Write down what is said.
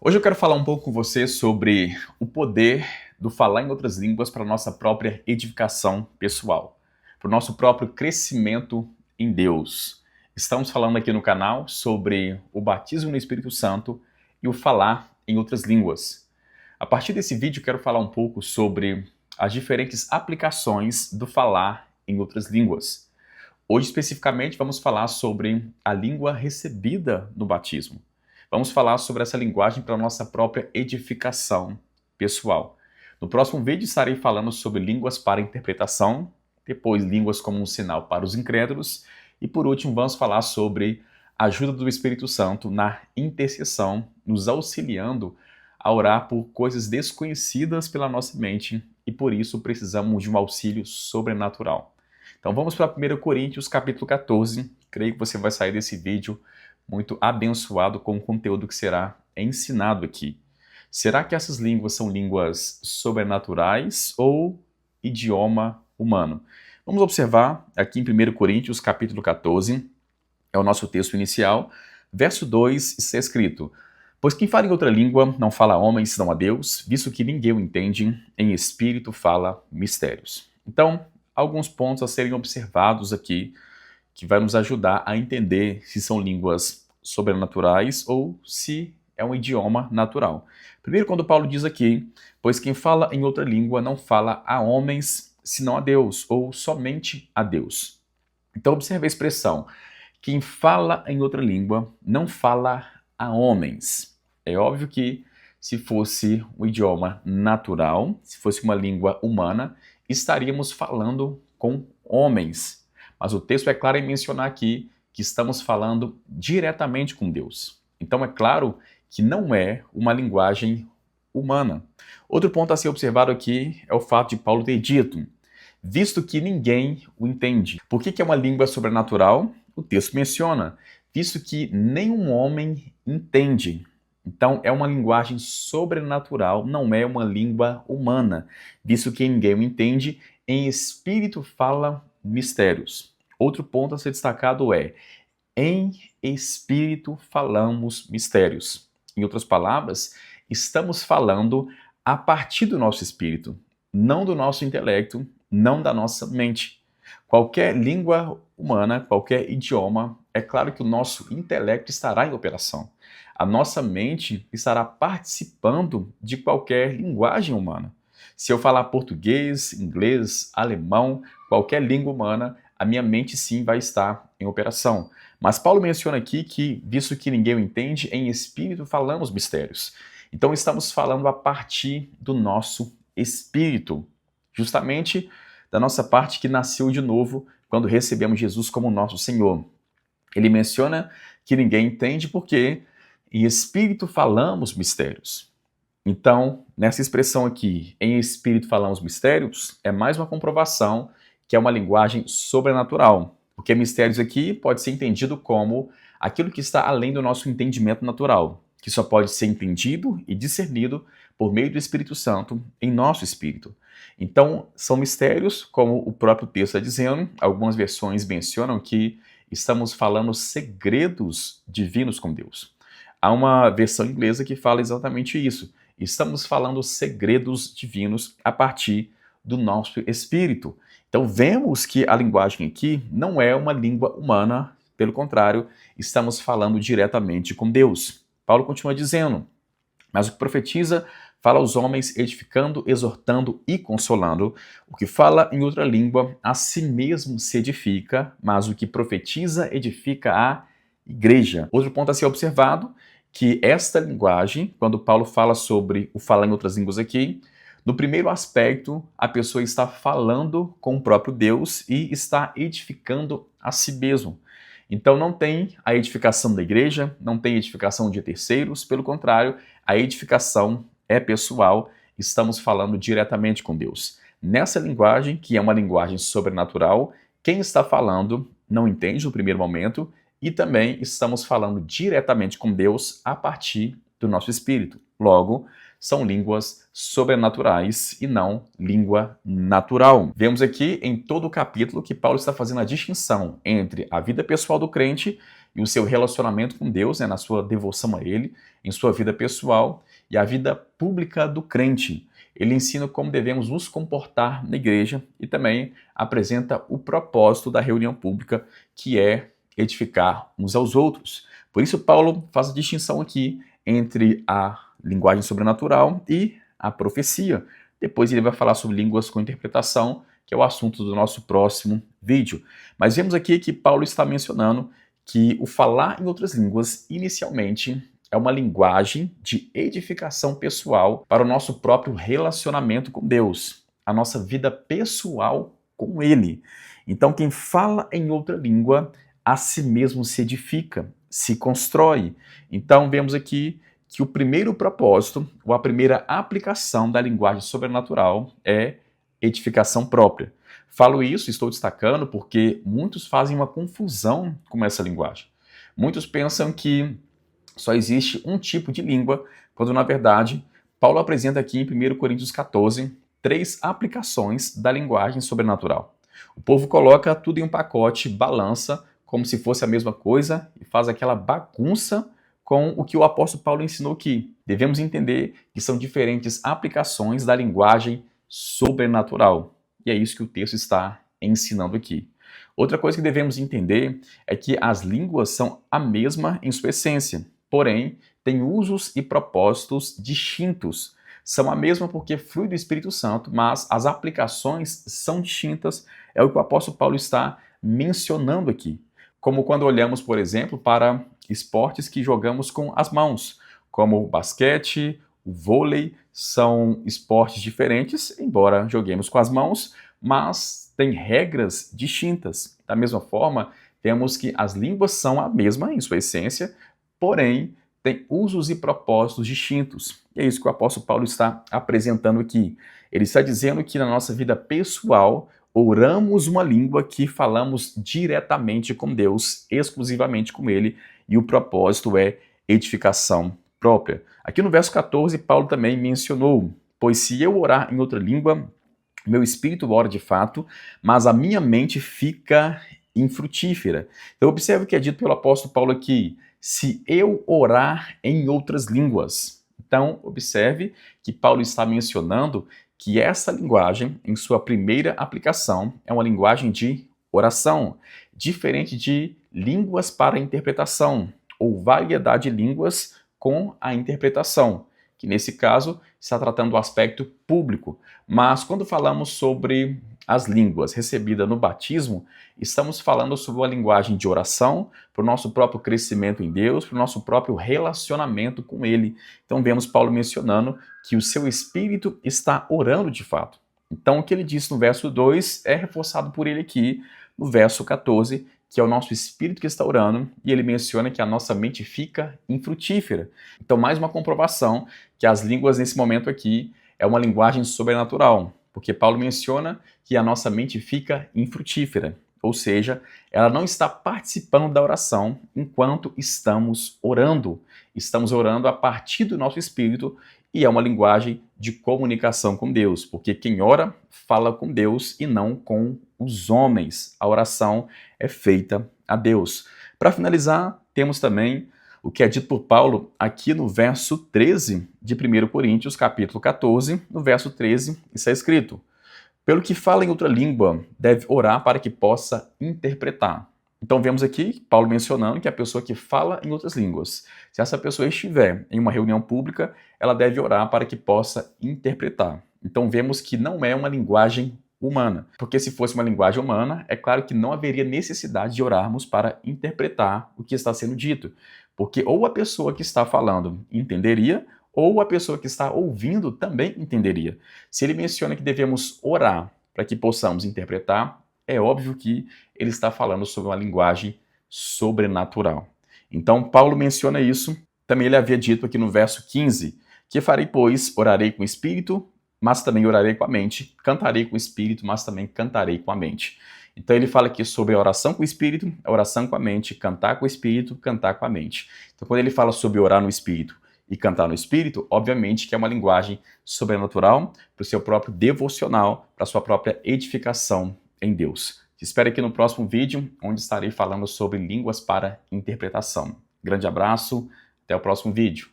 Hoje eu quero falar um pouco com você sobre o poder do falar em outras línguas para a nossa própria edificação pessoal, para o nosso próprio crescimento em Deus. Estamos falando aqui no canal sobre o batismo no Espírito Santo e o falar em outras línguas. A partir desse vídeo eu quero falar um pouco sobre as diferentes aplicações do falar em outras línguas. Hoje especificamente vamos falar sobre a língua recebida no batismo. Vamos falar sobre essa linguagem para a nossa própria edificação pessoal. No próximo vídeo estarei falando sobre línguas para interpretação, depois línguas como um sinal para os incrédulos e por último vamos falar sobre a ajuda do Espírito Santo na intercessão, nos auxiliando a orar por coisas desconhecidas pela nossa mente e por isso precisamos de um auxílio sobrenatural. Então vamos para 1 Coríntios capítulo 14, creio que você vai sair desse vídeo muito abençoado com o conteúdo que será ensinado aqui. Será que essas línguas são línguas sobrenaturais ou idioma humano? Vamos observar aqui em 1 Coríntios, capítulo 14, é o nosso texto inicial, verso 2, está escrito: Pois quem fala em outra língua não fala a homens, senão a Deus, visto que ninguém o entende, em espírito fala mistérios. Então, alguns pontos a serem observados aqui, que vai nos ajudar a entender se são línguas sobrenaturais ou se é um idioma natural. Primeiro, quando Paulo diz aqui, pois quem fala em outra língua não fala a homens, senão a Deus, ou somente a Deus. Então, observe a expressão, quem fala em outra língua não fala a homens. É óbvio que se fosse um idioma natural, se fosse uma língua humana, estaríamos falando com homens. Mas o texto é claro em mencionar aqui que estamos falando diretamente com Deus. Então é claro que não é uma linguagem humana. Outro ponto a ser observado aqui é o fato de Paulo ter dito, visto que ninguém o entende. Por que é uma língua sobrenatural? O texto menciona, visto que nenhum homem entende. Então é uma linguagem sobrenatural, não é uma língua humana, visto que ninguém o entende, em espírito fala mistérios. Outro ponto a ser destacado é, em espírito falamos mistérios. Em outras palavras, estamos falando a partir do nosso espírito, não do nosso intelecto, não da nossa mente. Qualquer língua humana, qualquer idioma, é claro que o nosso intelecto estará em operação. A nossa mente estará participando de qualquer linguagem humana. Se eu falar português, inglês, alemão, qualquer língua humana, a minha mente sim vai estar em operação. Mas Paulo menciona aqui que, visto que ninguém o entende, em espírito falamos mistérios. Então estamos falando a partir do nosso espírito, justamente da nossa parte que nasceu de novo quando recebemos Jesus como nosso Senhor. Ele menciona que ninguém entende porque em espírito falamos mistérios. Então, nessa expressão aqui, em espírito falamos mistérios, é mais uma comprovação que é uma linguagem sobrenatural. Porque mistérios aqui pode ser entendido como aquilo que está além do nosso entendimento natural, que só pode ser entendido e discernido por meio do Espírito Santo em nosso espírito. Então, são mistérios, como o próprio texto está dizendo, algumas versões mencionam que estamos falando segredos divinos com Deus. Há uma versão inglesa que fala exatamente isso. Estamos falando segredos divinos a partir do nosso espírito. Então vemos que a linguagem aqui não é uma língua humana, pelo contrário, estamos falando diretamente com Deus. Paulo continua dizendo, mas o que profetiza fala aos homens edificando, exortando e consolando. O que fala em outra língua a si mesmo se edifica, mas o que profetiza edifica a igreja. Outro ponto a ser observado, que esta linguagem, quando Paulo fala sobre o falar em outras línguas aqui, no primeiro aspecto, a pessoa está falando com o próprio Deus e está edificando a si mesmo. Então não tem a edificação da igreja, não tem edificação de terceiros, pelo contrário, a edificação é pessoal, estamos falando diretamente com Deus. Nessa linguagem, que é uma linguagem sobrenatural, quem está falando não entende no primeiro momento e também estamos falando diretamente com Deus a partir do nosso espírito. Logo, são línguas sobrenaturais e não língua natural. Vemos aqui em todo o capítulo que Paulo está fazendo a distinção entre a vida pessoal do crente e o seu relacionamento com Deus, né, na sua devoção a Ele, em sua vida pessoal e a vida pública do crente. Ele ensina como devemos nos comportar na igreja e também apresenta o propósito da reunião pública, que é edificar uns aos outros. Por isso, Paulo faz a distinção aqui entre a linguagem sobrenatural e a profecia. Depois ele vai falar sobre línguas com interpretação, que é o assunto do nosso próximo vídeo. Mas vemos aqui que Paulo está mencionando que o falar em outras línguas, inicialmente, é uma linguagem de edificação pessoal para o nosso próprio relacionamento com Deus, a nossa vida pessoal com Ele. Então, quem fala em outra língua, a si mesmo se edifica, se constrói. Então, vemos aqui que o primeiro propósito, ou a primeira aplicação da linguagem sobrenatural é edificação própria. Falo isso, estou destacando, porque muitos fazem uma confusão com essa linguagem. Muitos pensam que só existe um tipo de língua, quando na verdade, Paulo apresenta aqui em 1 Coríntios 14, 3 aplicações da linguagem sobrenatural. O povo coloca tudo em um pacote, balança, como se fosse a mesma coisa, e faz aquela bagunça com o que o apóstolo Paulo ensinou aqui. Devemos entender que são diferentes aplicações da linguagem sobrenatural. E é isso que o texto está ensinando aqui. Outra coisa que devemos entender é que as línguas são a mesma em sua essência, porém, têm usos e propósitos distintos. São a mesma porque flui do Espírito Santo, mas as aplicações são distintas. É o que o apóstolo Paulo está mencionando aqui. Como quando olhamos, por exemplo, para esportes que jogamos com as mãos, como o basquete, o vôlei, são esportes diferentes, embora joguemos com as mãos, mas têm regras distintas. Da mesma forma, vemos que as línguas são a mesma em sua essência, porém, têm usos e propósitos distintos. E é isso que o apóstolo Paulo está apresentando aqui. Ele está dizendo que na nossa vida pessoal, oramos uma língua que falamos diretamente com Deus, exclusivamente com Ele, e o propósito é edificação própria. Aqui no verso 14, Paulo também mencionou: pois se eu orar em outra língua, meu espírito ora de fato, mas a minha mente fica infrutífera. Então observe o que é dito pelo apóstolo Paulo aqui: se eu orar em outras línguas. Então observe que Paulo está mencionando que essa linguagem, em sua primeira aplicação, é uma linguagem de oração, diferente de línguas para interpretação, ou variedade de línguas com a interpretação, que nesse caso está tratando do aspecto público. Mas quando falamos sobre as línguas recebidas no batismo, estamos falando sobre uma linguagem de oração para o nosso próprio crescimento em Deus, para o nosso próprio relacionamento com Ele. Então vemos Paulo mencionando que o seu espírito está orando de fato. Então o que ele disse no verso 2 é reforçado por ele aqui no verso 14, que é o nosso espírito que está orando, e ele menciona que a nossa mente fica infrutífera. Então mais uma comprovação que as línguas nesse momento aqui é uma linguagem sobrenatural, porque Paulo menciona que a nossa mente fica infrutífera, ou seja, ela não está participando da oração enquanto estamos orando. Estamos orando a partir do nosso espírito e é uma linguagem de comunicação com Deus, porque quem ora fala com Deus e não com os homens. A oração é feita a Deus. Para finalizar, temos também o que é dito por Paulo aqui no verso 13 de 1 Coríntios, capítulo 14, no verso 13, está escrito: pelo que fala em outra língua, deve orar para que possa interpretar. Então vemos aqui Paulo mencionando que a pessoa que fala em outras línguas, se essa pessoa estiver em uma reunião pública, ela deve orar para que possa interpretar. Então vemos que não é uma linguagem humana, porque se fosse uma linguagem humana, é claro que não haveria necessidade de orarmos para interpretar o que está sendo dito, porque ou a pessoa que está falando entenderia, ou a pessoa que está ouvindo também entenderia. Se ele menciona que devemos orar para que possamos interpretar, é óbvio que ele está falando sobre uma linguagem sobrenatural. Então, Paulo menciona isso. Também ele havia dito aqui no verso 15, que farei, pois, orarei com o espírito, mas também orarei com a mente, cantarei com o espírito, mas também cantarei com a mente. Então ele fala aqui sobre a oração com o espírito, a oração com a mente, cantar com o espírito, cantar com a mente. Então quando ele fala sobre orar no espírito e cantar no espírito, obviamente que é uma linguagem sobrenatural para o seu próprio devocional, para a sua própria edificação em Deus. Te espero aqui no próximo vídeo, onde estarei falando sobre línguas para interpretação. Grande abraço, até o próximo vídeo.